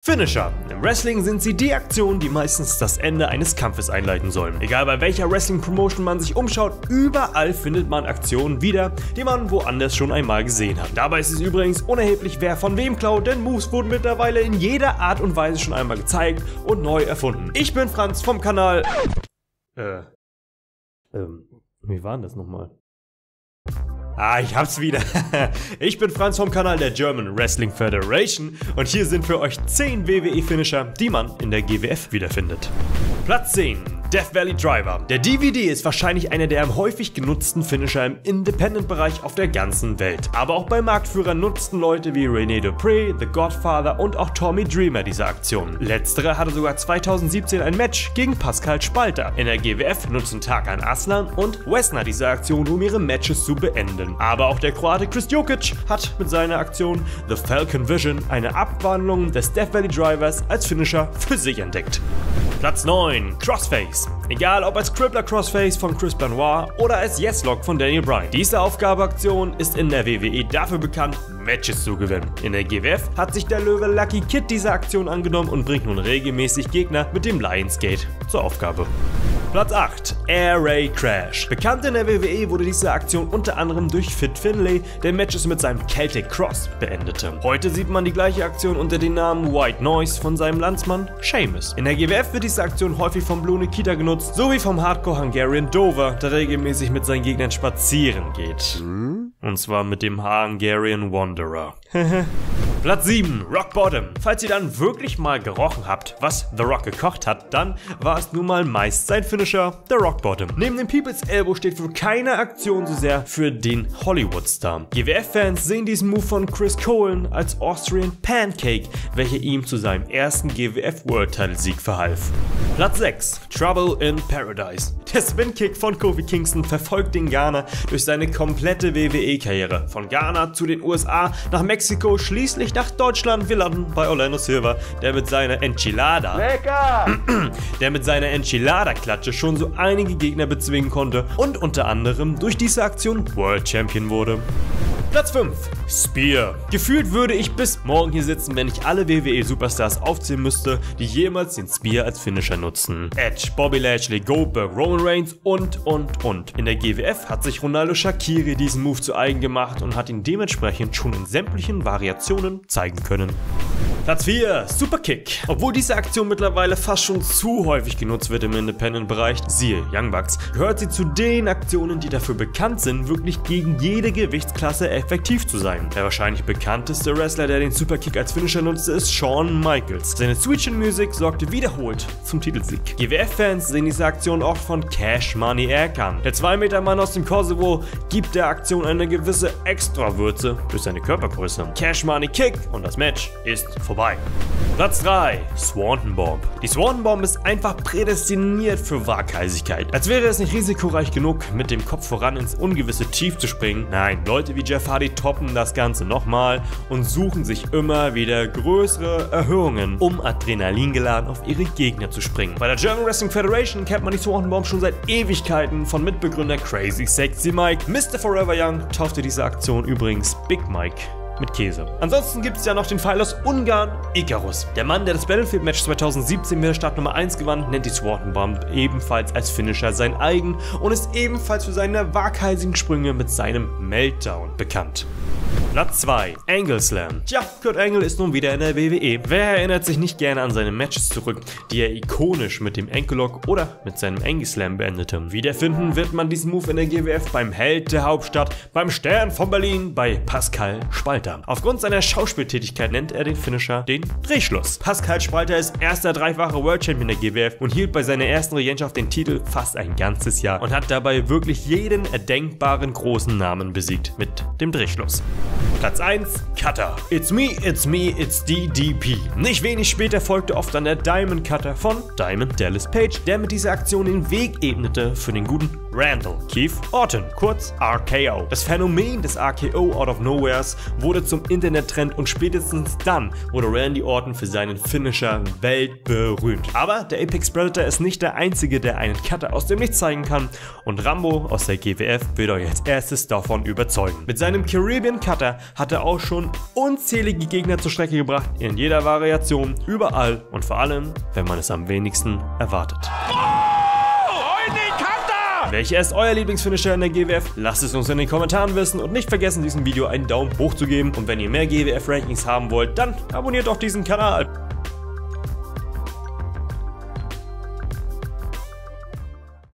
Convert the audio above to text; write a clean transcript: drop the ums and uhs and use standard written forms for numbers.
Finisher. Im Wrestling sind sie die Aktionen, die meistens das Ende eines Kampfes einleiten sollen. Egal bei welcher Wrestling-Promotion man sich umschaut, überall findet man Aktionen wieder, die man woanders schon einmal gesehen hat. Dabei ist es übrigens unerheblich, wer von wem klaut, denn Moves wurden mittlerweile in jeder Art und Weise schon einmal gezeigt und neu erfunden. Ich bin Franz vom Kanal... wie war denn das nochmal? Ich hab's wieder. Ich bin Franz vom Kanal der German Wrestling Federation und hier sind für euch 10 WWE-Finisher, die man in der GWF wiederfindet. Platz 10. Death Valley Driver. Der DVD ist wahrscheinlich einer der am häufig genutzten Finisher im Independent-Bereich auf der ganzen Welt. Aber auch bei Marktführern nutzten Leute wie René Dupree, The Godfather und auch Tommy Dreamer diese Aktion. Letzterer hatte sogar 2017 ein Match gegen Pascal Spalter. In der GWF nutzen Tarkan Aslan und Wesner diese Aktion, um ihre Matches zu beenden. Aber auch der Kroate Chris Jokic hat mit seiner Aktion The Falcon Vision eine Abwandlung des Death Valley Drivers als Finisher für sich entdeckt. Platz 9. Crossface. Egal ob als Crippler Crossface von Chris Benoit oder als Yes-Lock von Daniel Bryan. Diese Aufgabeaktion ist in der WWE dafür bekannt, Matches zu gewinnen. In der GWF hat sich der Löwe Lucky Kid dieser Aktion angenommen und bringt nun regelmäßig Gegner mit dem Lionsgate zur Aufgabe. Platz 8. Air Ray Crash. Bekannt in der WWE wurde diese Aktion unter anderem durch Fit Finlay, der Matches mit seinem Celtic Cross beendete. Heute sieht man die gleiche Aktion unter dem Namen White Noise von seinem Landsmann Sheamus. In der GWF wird diese Aktion häufig vom Blue Nikita genutzt, sowie vom Hardcore Hungarian Dover, der regelmäßig mit seinen Gegnern spazieren geht. Und zwar mit dem Hungarian Wanderer. Platz 7. Rock Bottom. Falls ihr dann wirklich mal gerochen habt, was The Rock gekocht hat, dann war es nun mal meist sein Finisher, der Rock Bottom. Neben dem People's Elbow steht für keine Aktion so sehr für den Hollywood-Star. GWF-Fans sehen diesen Move von Chris Colen als Austrian Pancake, welcher ihm zu seinem ersten GWF World Title Sieg verhalf. Platz 6. Trouble in Paradise. Der Spin-Kick von Kofi Kingston verfolgt den Ghana durch seine komplette WWE-Karriere. Von Ghana zu den USA, nach Mexiko, schließlich nach Deutschland. Wir landen bei Orlando Silva, der mit seiner Enchilada... der mit seiner Enchilada-Klatsche schon so einige Gegner bezwingen konnte und unter anderem durch diese Aktion World Champion wurde. Platz 5. Spear. Gefühlt würde ich bis morgen hier sitzen, wenn ich alle WWE-Superstars aufzählen müsste, die jemals den Spear als Finisher nutzen. Edge, Bobby Lashley, Goldberg, Roman Reigns und. In der GWF hat sich Ronaldo Shaqiri diesen Move zu eigen gemacht und hat ihn dementsprechend schon in sämtlichen Variationen zeigen können. Platz 4. Superkick. Obwohl diese Aktion mittlerweile fast schon zu häufig genutzt wird im Independent-Bereich, siehe Young Bucks, gehört sie zu den Aktionen, die dafür bekannt sind, wirklich gegen jede Gewichtsklasse effektiv zu sein. Der wahrscheinlich bekannteste Wrestler, der den Superkick als Finisher nutzte, ist Shawn Michaels. Seine Switch-In-Musik sorgte wiederholt zum Titelsieg. GWF-Fans sehen diese Aktion oft von Cash Money Erkan. Der 2-Meter-Mann aus dem Kosovo gibt der Aktion eine gewisse Extrawürze durch seine Körpergröße. Cash Money Kick und das Match ist vorbei. Platz 3. Swanton Bomb. Die Swanton Bomb ist einfach prädestiniert für Waghalsigkeit. Als wäre es nicht risikoreich genug, mit dem Kopf voran ins ungewisse Tief zu springen. Nein, Leute wie Jeff Hardy toppen das Ganze nochmal und suchen sich immer wieder größere Erhöhungen, um Adrenalin geladen auf ihre Gegner zu springen. Bei der German Wrestling Federation kennt man die Swanton Bomb schon seit Ewigkeiten von Mitbegründer Crazy Sexy Mike. Mr. Forever Young taufte diese Aktion übrigens Big Mike mit Käse. Ansonsten gibt es ja noch den Pfeil aus Ungarn, Icarus. Der Mann, der das Battlefield-Match 2017 mit der Startnummer 1 gewann, nennt die Swanton Bomb ebenfalls als Finisher sein eigen und ist ebenfalls für seine waghalsigen Sprünge mit seinem Meltdown bekannt. Platz 2. Angle Slam. Tja, Kurt Angle ist nun wieder in der WWE. Wer erinnert sich nicht gerne an seine Matches zurück, die er ikonisch mit dem Ankle Lock oder mit seinem Angle Slam beendete? Wiederfinden wird man diesen Move in der GWF beim Held der Hauptstadt, beim Stern von Berlin, bei Pascal Spalter. Aufgrund seiner Schauspieltätigkeit nennt er den Finisher den Drehschluss. Pascal Spalter ist erster dreifacher World Champion der GWF und hielt bei seiner ersten Regentschaft den Titel fast ein ganzes Jahr und hat dabei wirklich jeden erdenkbaren großen Namen besiegt mit dem Drehschluss. Platz 1. Cutter. It's me, it's DDP. Nicht wenig später folgte oft dann der Diamond Cutter von Diamond Dallas Page, der mit dieser Aktion den Weg ebnete für den guten Randall Keith Orton, kurz RKO. Das Phänomen des RKO out of Nowheres wurde zum Internettrend und spätestens dann wurde Randy Orton für seinen Finisher weltberühmt. Aber der Apex Predator ist nicht der einzige, der einen Cutter aus dem Nichts zeigen kann, und Rambo aus der GWF wird euch als erstes davon überzeugen. Mit seinem Caribbean Cutter hat er auch schon unzählige Gegner zur Strecke gebracht, in jeder Variation, überall und vor allem, wenn man es am wenigsten erwartet. Welcher ist euer Lieblingsfinisher in der GWF? Lasst es uns in den Kommentaren wissen und nicht vergessen, diesem Video einen Daumen hoch zu geben. Und wenn ihr mehr GWF-Rankings haben wollt, dann abonniert doch diesen Kanal.